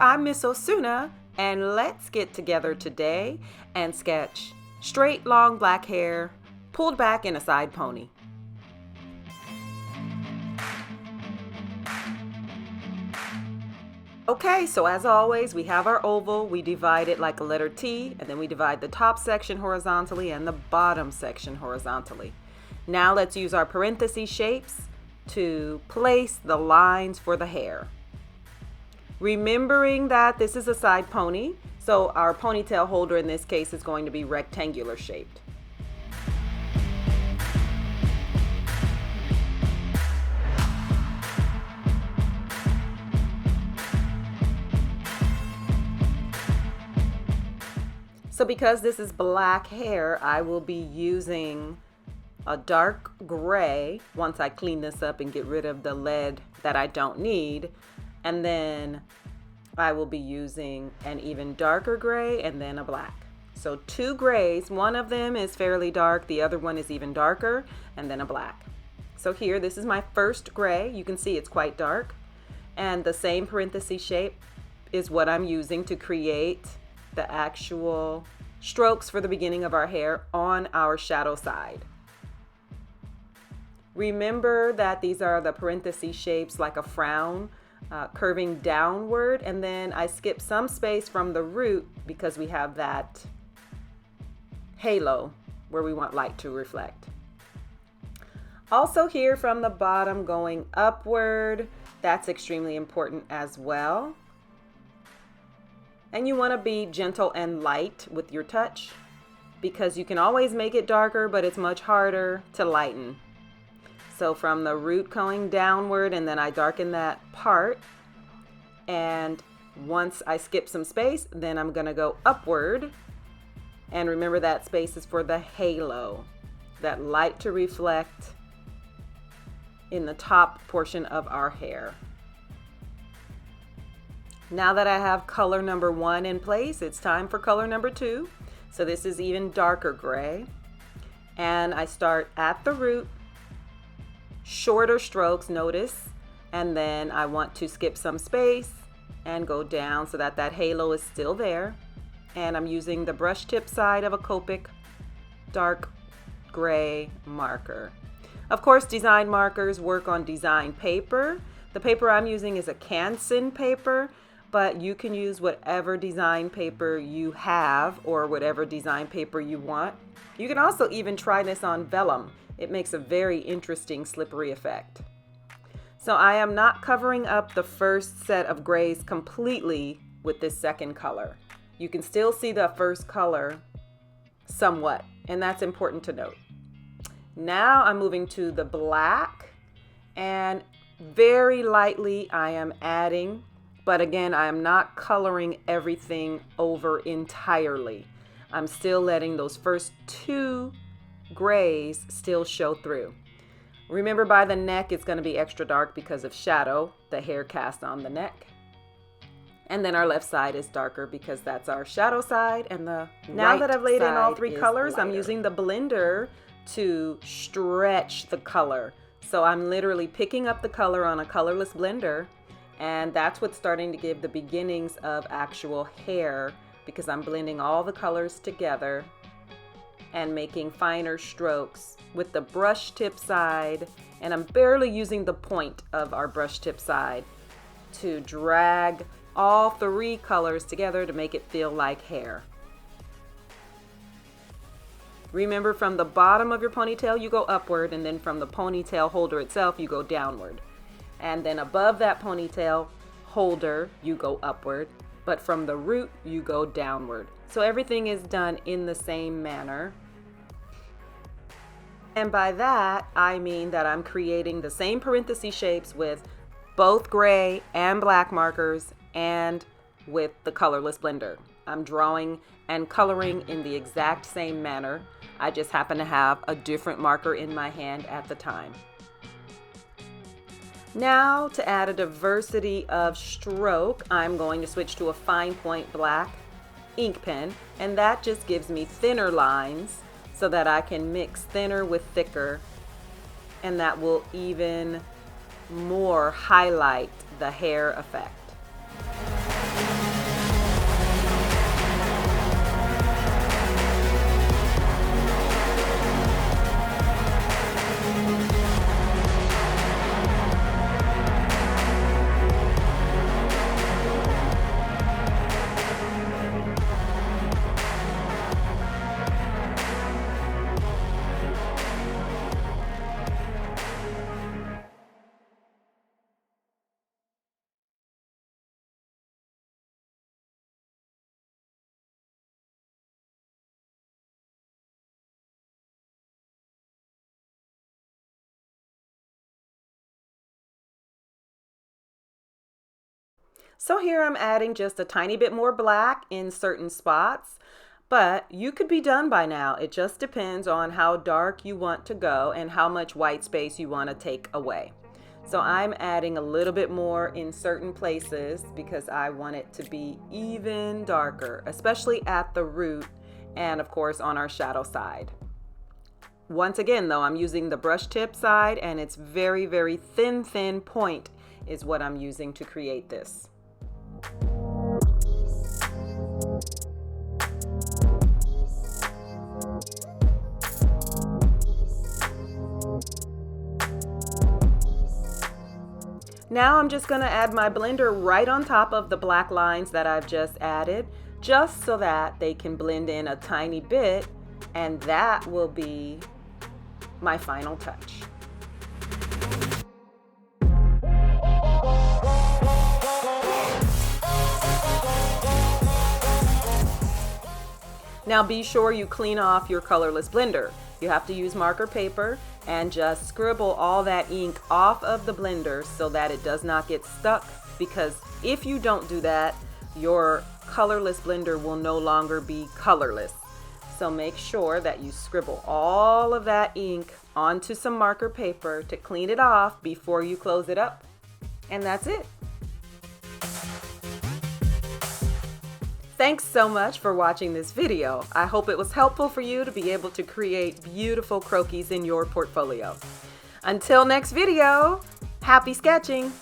I'm Miss Osuna, and let's get together today and sketch straight long black hair pulled back in a side pony. Okay, so as always, we have our oval. We divide it like a letter T, and then we divide the top section horizontally and the bottom section horizontally. Now let's use our parenthesis shapes to place the lines for the hair. Remembering that this is a side pony, so our ponytail holder in this case is going to be rectangular shaped. So because this is black hair, I will be using a dark gray once I clean this up and get rid of the lead that I don't need. And then I will be using an even darker gray and then a black. So two grays, one of them is fairly dark, the other one is even darker, and then a black. So here, this is my first gray. You can see it's quite dark. And the same parenthesis shape is what I'm using to create the actual strokes for the beginning of our hair on our shadow side. Remember that these are the parenthesis shapes like a frown, curving downward, and then I skip some space from the root because we have that halo where we want light to reflect. Also here from the bottom going upward, that's extremely important as well. And you want to be gentle and light with your touch because you can always make it darker, but it's much harder to lighten. So from the root going downward, and then I darken that part. And once I skip some space, then I'm going to go upward. And remember that space is for the halo, that light to reflect in the top portion of our hair. Now that I have color number 1 in place, it's time for color number 2. So this is even darker gray. And I start at the root, shorter strokes, notice, and then I want to skip some space and go down so that that halo is still there. And I'm using the brush tip side of a Copic dark gray marker. Of course, design markers work on design paper. The paper I'm using is a Canson paper, but you can use whatever design paper you have or whatever design paper you want. You can also even try this on vellum. It makes a very interesting slippery effect. So I am not covering up the first set of grays completely with this second color. You can still see the first color somewhat, and that's important to note. Now I'm moving to the black, and very lightly I am adding, but again, I am not coloring everything over entirely. I'm still letting those first two grays still show through. Remember, by the neck it's going to be extra dark because of shadow, the hair cast on the neck. And then our left side is darker because that's our shadow side, and the now that I've laid in all three colors, I'm using the blender to stretch the color. So I'm literally picking up the color on a colorless blender, and that's what's starting to give the beginnings of actual hair because I'm blending all the colors together and making finer strokes with the brush tip side, and I'm barely using the point of our brush tip side to drag all three colors together to make it feel like hair. Remember, from the bottom of your ponytail you go upward, and then from the ponytail holder itself you go downward, and then above that ponytail holder you go upward, but from the root you go downward. So everything is done in the same manner. And by that, I mean that I'm creating the same parenthesis shapes with both gray and black markers and with the colorless blender. I'm drawing and coloring in the exact same manner. I just happen to have a different marker in my hand at the time. Now, to add a diversity of stroke, I'm going to switch to a fine point black ink pen, and that just gives me thinner lines so that I can mix thinner with thicker, and that will even more highlight the hair effect. So here I'm adding just a tiny bit more black in certain spots, but you could be done by now. It just depends on how dark you want to go and how much white space you want to take away. So I'm adding a little bit more in certain places because I want it to be even darker, especially at the root and of course on our shadow side. Once again though, I'm using the brush tip side, and it's very, very thin point is what I'm using to create this. Now I'm just going to add my blender right on top of the black lines that I've just added, just so that they can blend in a tiny bit, and that will be my final touch. Now be sure you clean off your colorless blender. You have to use marker paper and just scribble all that ink off of the blender so that it does not get stuck, because if you don't do that, your colorless blender will no longer be colorless. So make sure that you scribble all of that ink onto some marker paper to clean it off before you close it up. And that's it. Thanks so much for watching this video. I hope it was helpful for you to be able to create beautiful croquis in your portfolio. Until next video, happy sketching!